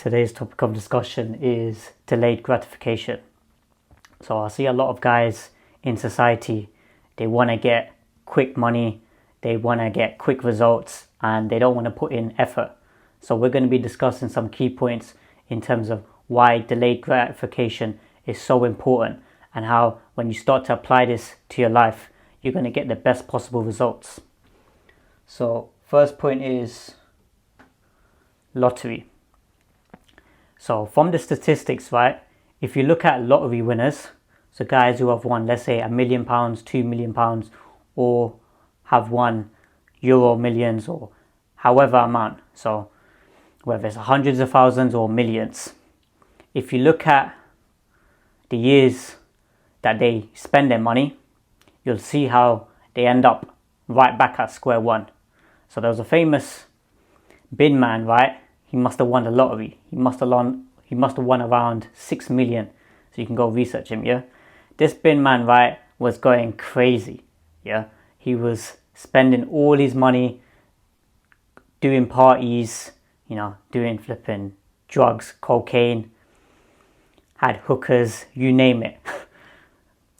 Today's topic of discussion is delayed gratification. So I see a lot of guys in society, they want to get quick money, they want to get quick results, and they don't want to put in effort. So we're going to be discussing some key points in terms of why delayed gratification is so important and how when you start to apply this to your life, you're going to get the best possible results. So first point is lottery. So from the statistics, right, if you look at lottery winners, so guys who have won, let's say £1 million, £2 million, or have won Euro millions or however amount, so whether it's hundreds of thousands or millions, if you look at the years that they spend their money, you'll see how they end up right back at square one. So there was a famous bin man, right? He must have won the lottery. He must have won around 6 million. So you can go research him, yeah? This bin man, right, was going crazy, yeah? He was spending all his money doing parties, doing flipping drugs, cocaine, had hookers, you name it.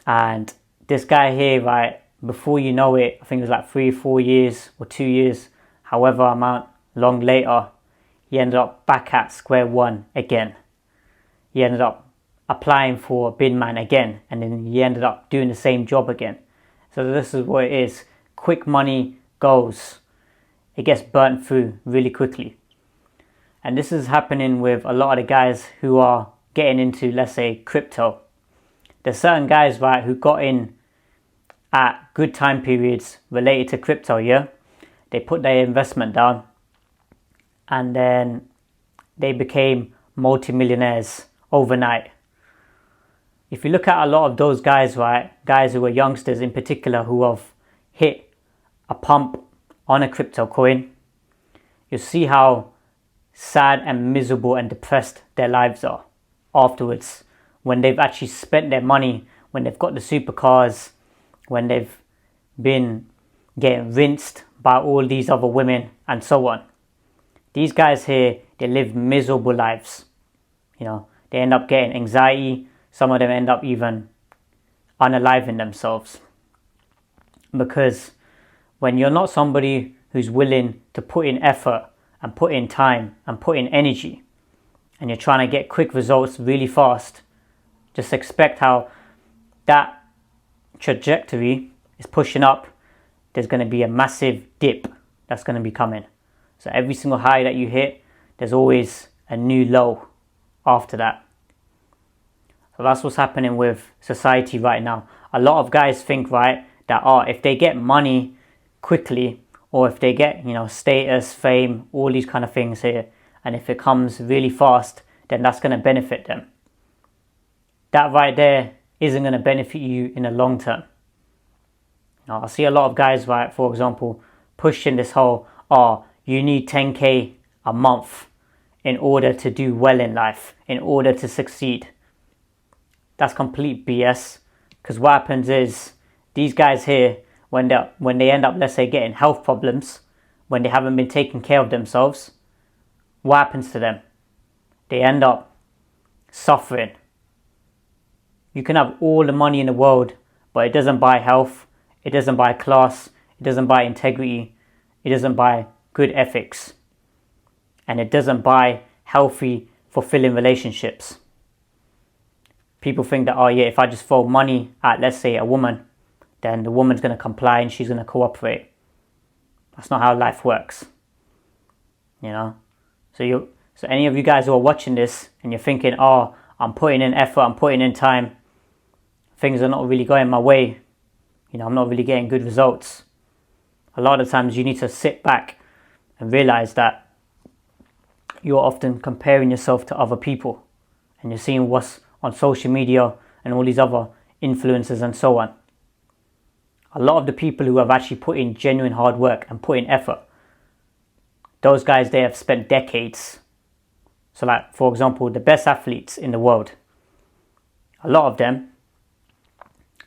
And this guy here, right, before you know it, I think it was like 3-4 years or 2 years, however amount long later, he ended up back at square one again. He ended up applying for bin man again, and then he ended up doing the same job again. So this is what it is. Quick money goes. It gets burnt through really quickly. And this is happening with a lot of the guys who are getting into, let's say, crypto. There's certain guys, right, who got in at good time periods related to crypto, yeah? They put their investment down and then they became multimillionaires overnight. If you look at a lot of those guys, right, guys who are youngsters in particular who have hit a pump on a crypto coin, you see how sad and miserable and depressed their lives are afterwards when they've actually spent their money, when they've got the supercars, when they've been getting rinsed by all these other women and so on. These guys here, they live miserable lives. They end up getting anxiety. Some of them end up even unaliving themselves. Because when you're not somebody who's willing to put in effort and put in time and put in energy, and you're trying to get quick results really fast, just expect how that trajectory is pushing up. There's going to be a massive dip that's going to be coming. So every single high that you hit, there's always a new low after that. So that's what's happening with society right now. A lot of guys think, right, that if they get money quickly, or if they get, status, fame, all these kind of things here, and if it comes really fast, then that's going to benefit them. That right there isn't going to benefit you in the long term. I see a lot of guys, right, for example, pushing this whole, you need 10k a month in order to do well in life, in order to succeed. That's complete BS. Because what happens is, these guys here, when they end up, let's say, getting health problems, when they haven't been taking care of themselves, what happens to them? They end up suffering. You can have all the money in the world, but it doesn't buy health, it doesn't buy class, it doesn't buy integrity, it doesn't buy good ethics, and it doesn't buy healthy, fulfilling relationships. People think that, if I just throw money at, let's say, a woman, then the woman's going to comply and she's going to cooperate. That's not how life works. So any of you guys who are watching this and you're thinking, I'm putting in effort, I'm putting in time, things are not really going my way, I'm not really getting good results. A lot of times you need to sit back and realize that you're often comparing yourself to other people, and you're seeing what's on social media and all these other influencers and so on. A lot of the people who have actually put in genuine hard work and put in effort, those guys, they have spent decades. So like, for example, the best athletes in the world, a lot of them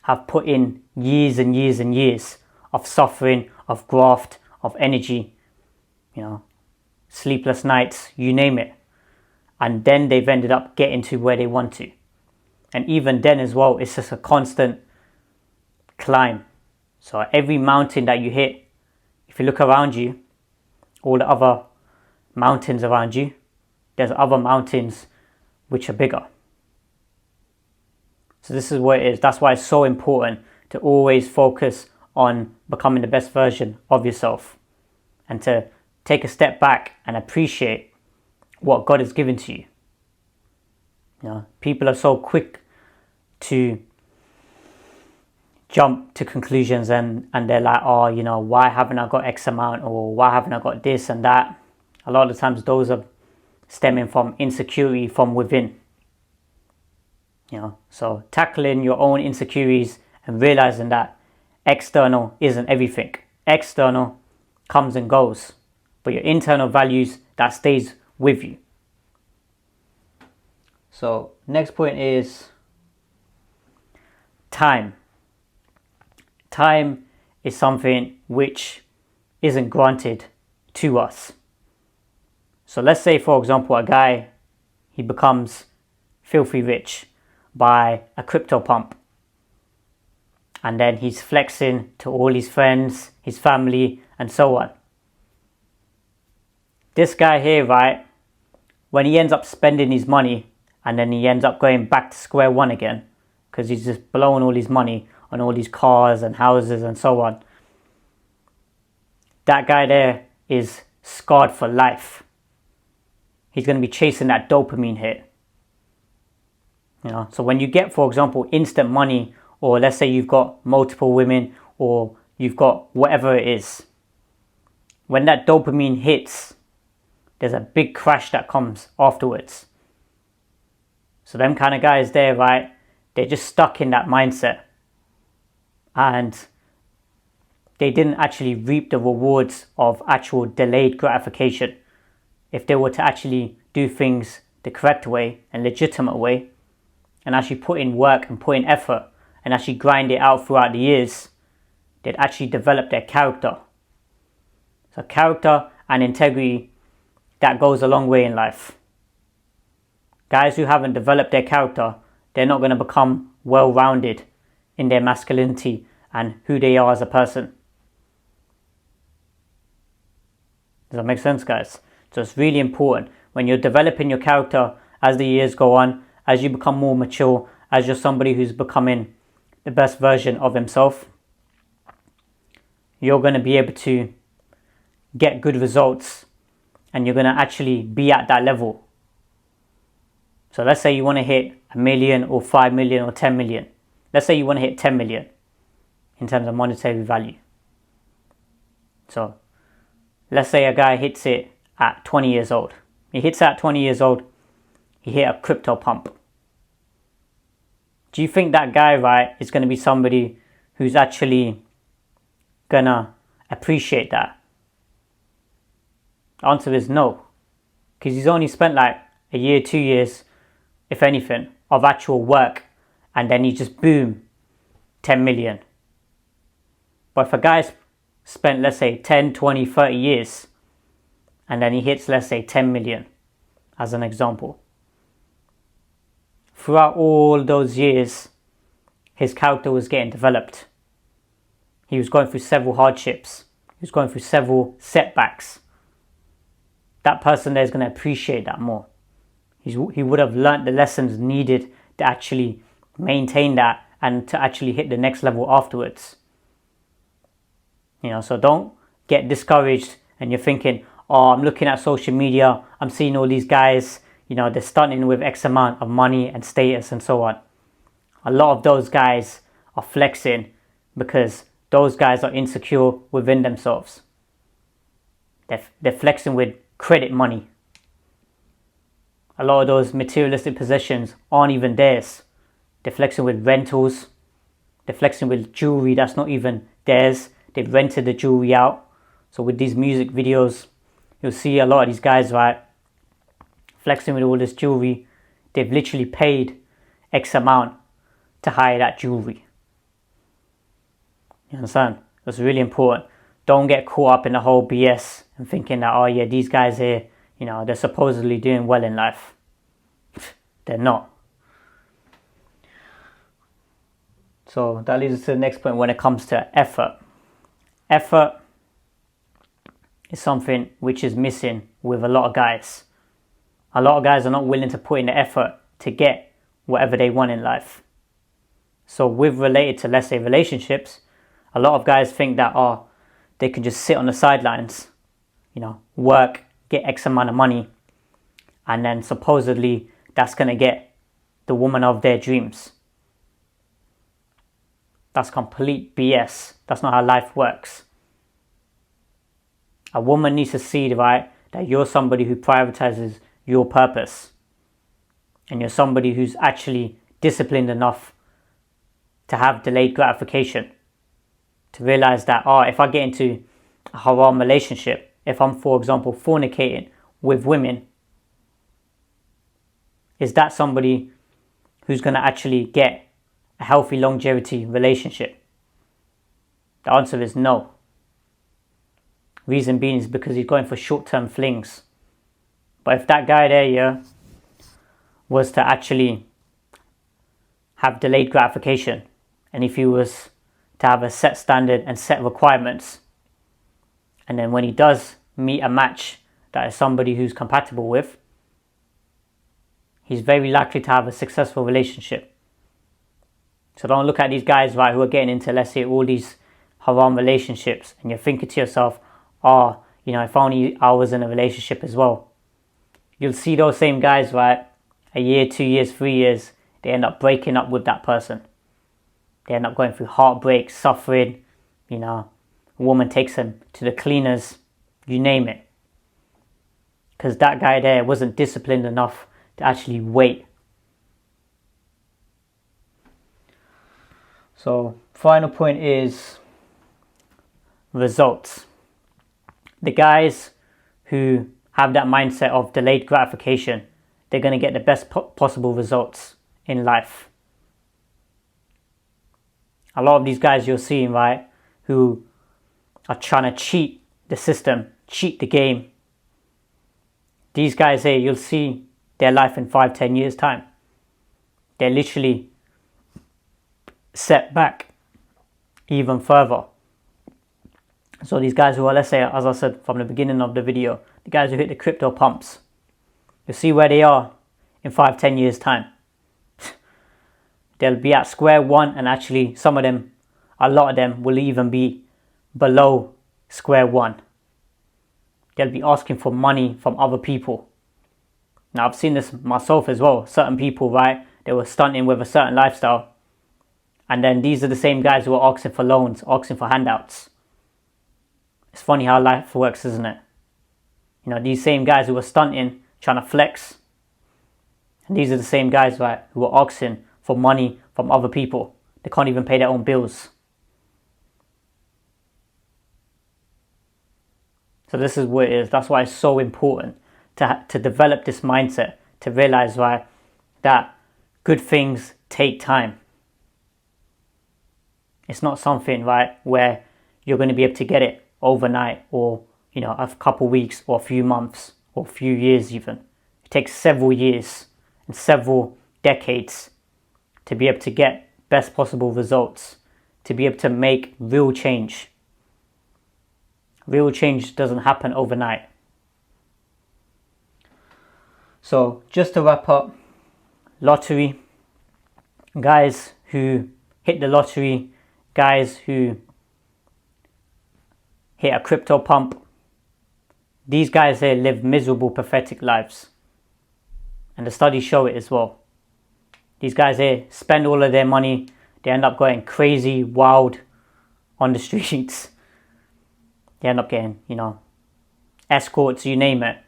have put in years and years and years of suffering, of graft, of energy, sleepless nights, you name it. and then they've ended up getting to where they want to. And even then as well, it's just a constant climb. So every mountain that you hit, if you look around you, all the other mountains around you, there's other mountains which are bigger. So this is what it is. That's why it's so important to always focus on becoming the best version of yourself, and to take a step back and appreciate what God has given to you. You know, people are so quick to jump to conclusions, and they're like, oh, you know, why haven't I got X amount, or why haven't I got this and that? A lot of the times those are stemming from insecurity from within. You know, so tackling your own insecurities and realizing that external isn't everything. External comes and goes, but your internal values, that stays with you. So next point is time. Time is something which isn't granted to us. So let's say, for example, a guy, he becomes filthy rich by a crypto pump, and then he's flexing to all his friends, his family, and so on. This guy here, right, when he ends up spending his money, and then he ends up going back to square one again, because he's just blowing all his money on all these cars and houses and so on, that guy there is scarred for life. He's going to be chasing that dopamine hit. You know, so when you get, for example, instant money, or let's say you've got multiple women, or you've got whatever it is, when that dopamine hits, there's a big crash that comes afterwards. So them kind of guys there, right, they're just stuck in that mindset, and they didn't actually reap the rewards of actual delayed gratification. If they were to actually do things the correct way and legitimate way, and actually put in work and put in effort and actually grind it out throughout the years, they'd actually develop their character. So character and integrity, that goes a long way in life. Guys who haven't developed their character, they're not going to become well-rounded in their masculinity and who they are as a person. Does that make sense, guys? So it's really important when you're developing your character as the years go on, as you become more mature, as you're somebody who's becoming the best version of himself, you're going to be able to get good results, and you're going to actually be at that level. So let's say you want to hit 1 million or 5 million or 10 million. Let's say you want to hit 10 million in terms of monetary value. So let's say a guy hits it at 20 years old. He hits it at 20 years old. He hit a crypto pump. Do you think that guy, right, is going to be somebody who's actually going to appreciate that? The answer is no. Because he's only spent like a year, 2 years, if anything, of actual work. And then he just boom, 10 million. But if a guy's spent, let's say, 10, 20, 30 years, and then he hits, let's say, 10 million, as an example. Throughout all those years, his character was getting developed. He was going through several hardships. He was going through several setbacks. That person there is going to appreciate that more. He would have learnt the lessons needed to actually maintain that and to actually hit the next level afterwards. You know, so don't get discouraged and you're thinking, oh, I'm looking at social media, I'm seeing all these guys, you know, they're stunting with X amount of money and status and so on. A lot of those guys are flexing because those guys are insecure within themselves. They're flexing with credit money. A lot of those materialistic possessions aren't even theirs. They're flexing with rentals. They're flexing with jewelry that's not even theirs. They've rented the jewelry out. So with these music videos, you'll see a lot of these guys, right, flexing with all this jewelry. They've literally paid X amount to hire that jewelry. You understand? That's really important. Don't get caught up in the whole BS and thinking that, oh yeah, these guys here, you know, they're supposedly doing well in life. they're not. So that leads us to the next point when it comes to effort. Effort is something which is missing with a lot of guys. A lot of guys are not willing to put in the effort to get whatever they want in life. So with related to, let's say, relationships, a lot of guys think that, they can just sit on the sidelines, work, get X amount of money, and then supposedly that's going to get the woman of their dreams. That's complete BS. That's not how life works. A woman needs to see, right, that you're somebody who prioritizes your purpose. And you're somebody who's actually disciplined enough to have delayed gratification. To realize that, if I get into a haram relationship, if I'm, for example, fornicating with women, is that somebody who's going to actually get a healthy longevity relationship? The answer is no. Reason being is because he's going for short-term flings. But if that guy there, was to actually have delayed gratification, and if he was to have a set standard and set requirements, and then when he does meet a match that is somebody who's compatible with, he's very likely to have a successful relationship. So don't look at these guys, right, who are getting into, let's say, all these haram relationships, and you're thinking to yourself, if only I was in a relationship as well. You'll see those same guys, right, a year, 2 years, 3 years, they end up breaking up with that person. They end up going through heartbreak, suffering, a woman takes them to the cleaners, you name it. Because that guy there wasn't disciplined enough to actually wait. So, final point is results. The guys who have that mindset of delayed gratification, they're going to get the best possible results in life. A lot of these guys you're seeing, right, who are trying to cheat the system, cheat the game. These guys here, you'll see their life in 5-10 years time. They're literally set back even further. So these guys who are, let's say, as I said from the beginning of the video, the guys who hit the crypto pumps, you'll see where they are in 5-10 years time. They'll be at square one, and actually a lot of them will even be below square one. They'll be asking for money from other people. Now I've seen this myself as well. Certain people, right, they were stunting with a certain lifestyle, and then these are the same guys who are asking for loans, asking for handouts. It's funny how life works, isn't it? These same guys who are stunting, trying to flex, and these are the same guys, right, who are asking for money from other people. They can't even pay their own bills. So this is what it is. That's why it's so important to develop this mindset, to realize, right, that good things take time. It's not something, right, where you're going to be able to get it overnight, or a couple weeks, or a few months, or a few years even. It takes several years and several decades to be able to get best possible results, to be able to make real change. Real change doesn't happen overnight. So just to wrap up, lottery, guys who hit the lottery, guys who hit a crypto pump, these guys here live miserable, pathetic lives. And the studies show it as well. These guys here spend all of their money. They end up going crazy, wild on the streets. They end up getting, escorts, you name it.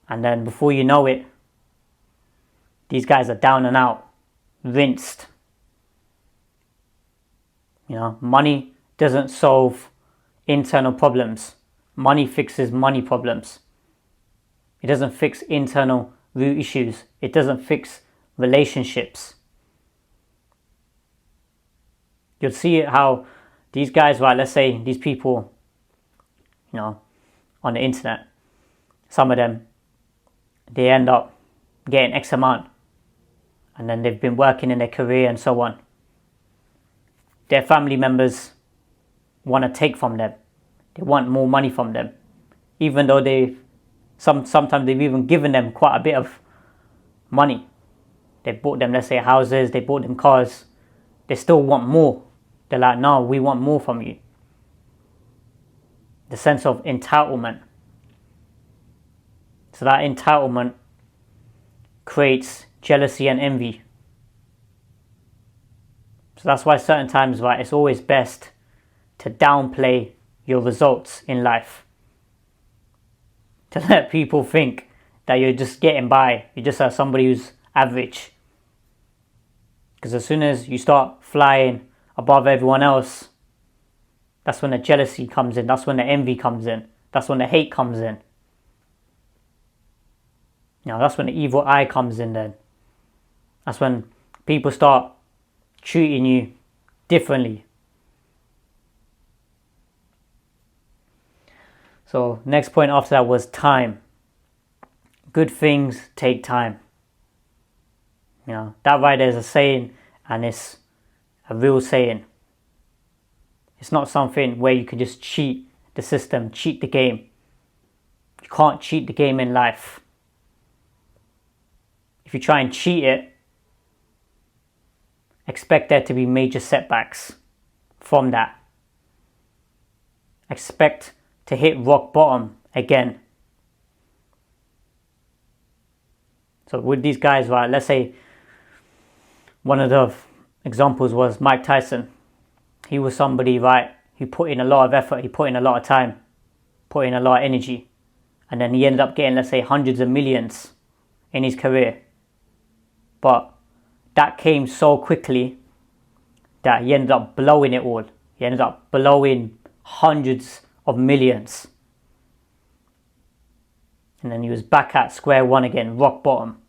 And then before you know it, these guys are down and out, rinsed. Money doesn't solve internal problems. Money fixes money problems. It doesn't fix internal root issues. It doesn't fix relationships. You'll see how these guys, right, let's say these people, on the internet, some of them, they end up, getting X amount, and then they've been working in their career and so on. Their family members want to take from them. They want more money from them, even though sometimes they've even given them quite a bit of money. They bought them, let's say, houses, they bought them cars. They still want more. They're like, no, we want more from you. The sense of entitlement. So that entitlement creates jealousy and envy. So that's why certain times, right, it's always best to downplay your results in life. To let people think that you're just getting by. You're just somebody who's average. Because as soon as you start flying above everyone else, that's when the jealousy comes in. That's when the envy comes in. That's when the hate comes in. That's when the evil eye comes in then. That's when people start treating you differently. So next point after that was time. Good things take time. That right there is a saying, and it's a real saying. It's not something where you can just cheat the system, cheat the game. You can't cheat the game in life. If you try and cheat it, expect there to be major setbacks from that. Expect to hit rock bottom again. So with these guys, right, let's say one of the examples was Mike Tyson. He was somebody, right, who put in a lot of effort, he put in a lot of time, put in a lot of energy, and then he ended up getting, let's say, hundreds of millions in his career. But that came so quickly that he ended up blowing it all. He ended up blowing hundreds of millions. And then he was back at square one again, rock bottom.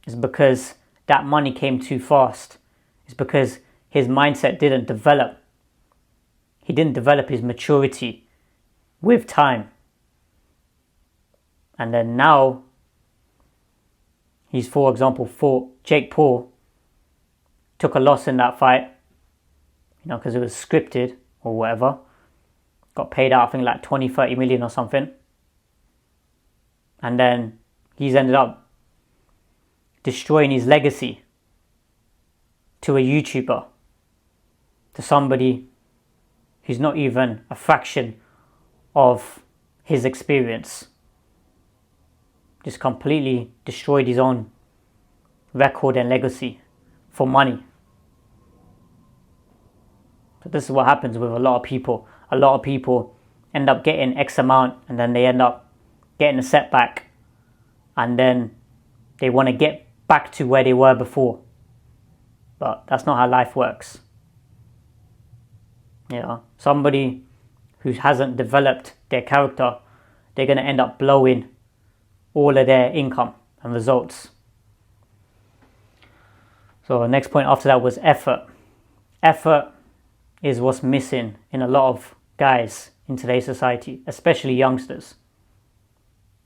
It's because that money came too fast. It's because his mindset didn't develop. He didn't develop his maturity with time. And then now, he's, for example, fought Jake Paul, took a loss in that fight, because it was scripted or whatever. Got paid out, I think, like 20, 30 million or something. And then he's ended up destroying his legacy to a YouTuber, to somebody who's not even a fraction of his experience. Just completely destroyed his own record and legacy for money. So this is what happens with a lot of people. A lot of people end up getting X amount, and then they end up getting a setback, and then they want to get back to where they were before. But that's not how life works. Somebody who hasn't developed their character, they're going to end up blowing all of their income and results. So the next point after that was effort. Effort is what's missing in a lot of guys in today's society, especially youngsters.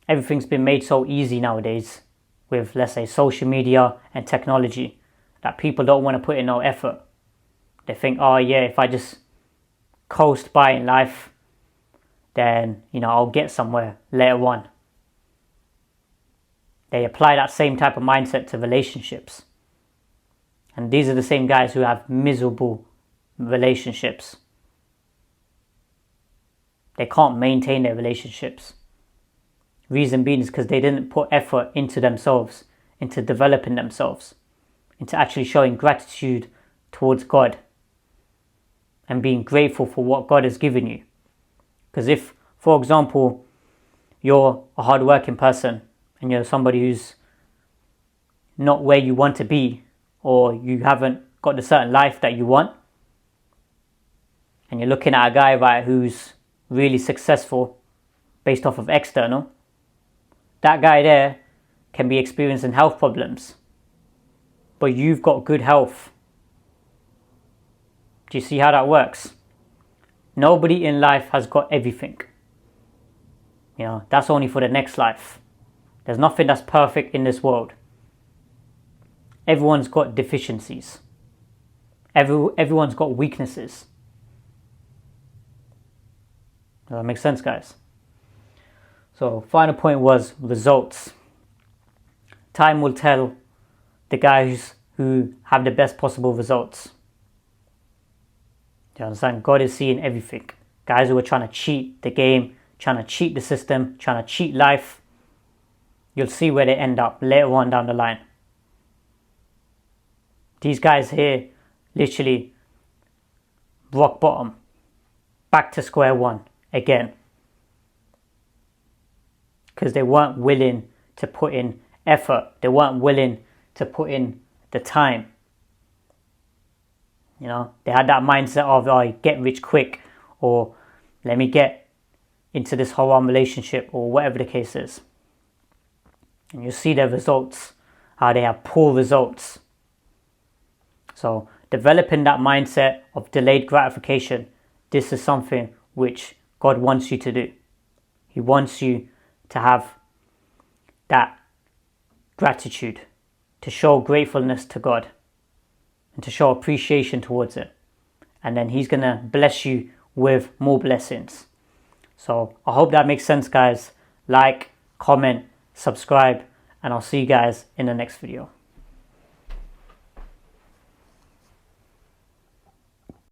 Everything's been made so easy nowadays with, let's say, social media and technology, that people don't want to put in no effort. They think, oh yeah, if I just coast by in life, then, I'll get somewhere later on. They apply that same type of mindset to relationships. And these are the same guys who have miserable relationships. They can't maintain their relationships. Reason being is because they didn't put effort into themselves, into developing themselves, into actually showing gratitude towards God and being grateful for what God has given you. Because if, for example, you're a hard-working person and you're somebody who's not where you want to be, or you haven't got the certain life that you want, and you're looking at a guy, right, who's really successful based off of external, that guy there can be experiencing health problems, but you've got good health. Do you see how that works? Nobody in life has got everything. That's only for the next life. There's nothing that's perfect in this world. Everyone's got deficiencies. Everyone's got weaknesses. Does that make sense, guys? So, final point was results. Time will tell the guys who have the best possible results. Do you understand? God is seeing everything. Guys who are trying to cheat the game, trying to cheat the system, trying to cheat life, you'll see where they end up later on down the line. These guys here, literally, rock bottom, back to square one again. Because they weren't willing to put in effort. They weren't willing to put in the time. You know, they had that mindset of, oh, get rich quick, or let me get into this whole relationship, or whatever the case is. And you see their results, how they have poor results. So developing that mindset of delayed gratification, this is something which God wants you to do. He wants you to have that gratitude, to show gratefulness to God, and to show appreciation towards it. And then He's going to bless you with more blessings. So I hope that makes sense, guys. Like, comment, subscribe, and I'll see you guys in the next video.